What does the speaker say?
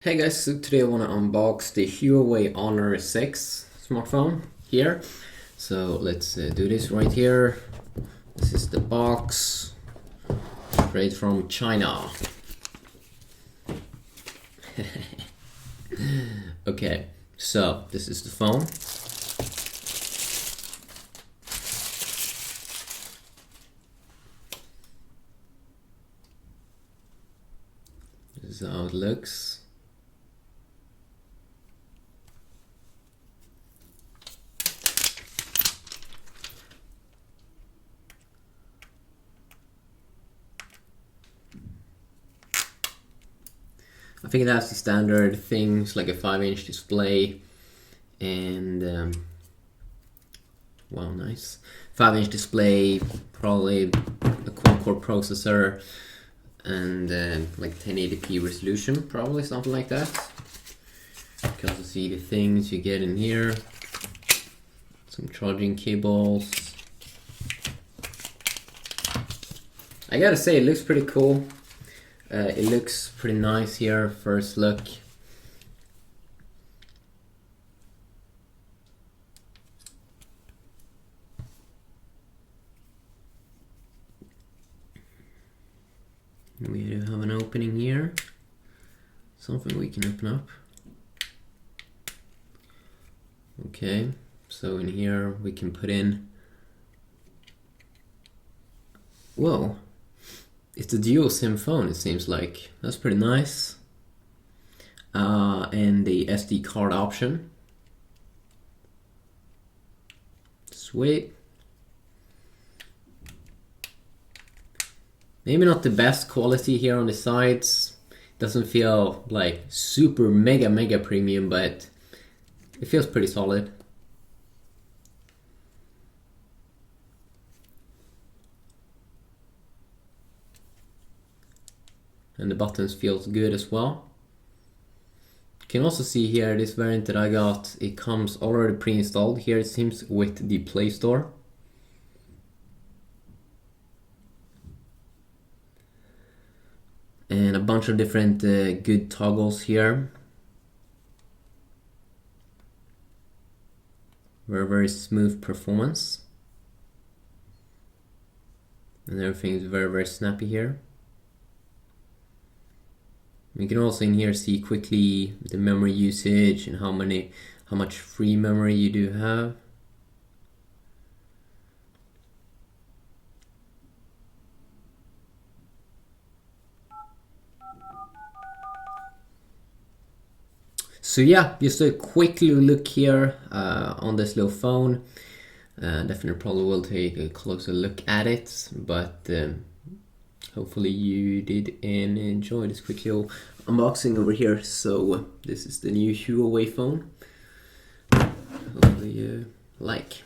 Hey guys, so today I want to unbox the Huawei Honor 6 smartphone here. So let's do this right here. This is the box, straight from China. Okay, so this is the phone. This is how it looks. I think it has the standard things like a 5-inch display and wow, nice 5-inch display, probably a quad-core processor and like 1080p resolution, probably something like that. You can also see the things you get in here, some charging cables. I gotta say, it looks pretty cool. It looks pretty nice here, first look. We do have an opening here, something we can open up. Okay, so in here we can put in, whoa, it's a dual SIM phone, it seems like. That's pretty nice. And the SD card option. Sweet. Maybe not the best quality here on the sides. Doesn't feel like super mega premium, but it feels pretty solid. And the buttons feels good as well. You can also see here this variant that I got, it comes already pre-installed here, it seems, with the Play Store. And a bunch of different good toggles here. Very smooth performance. And everything is very snappy here. You can also in here see quickly the memory usage and how much free memory you do have. So yeah, just a quick little look here on this little phone. Definitely probably will take a closer look at it, but hopefully you did and enjoy this quick little unboxing over here. So this is the new Huawei phone. Hopefully you like.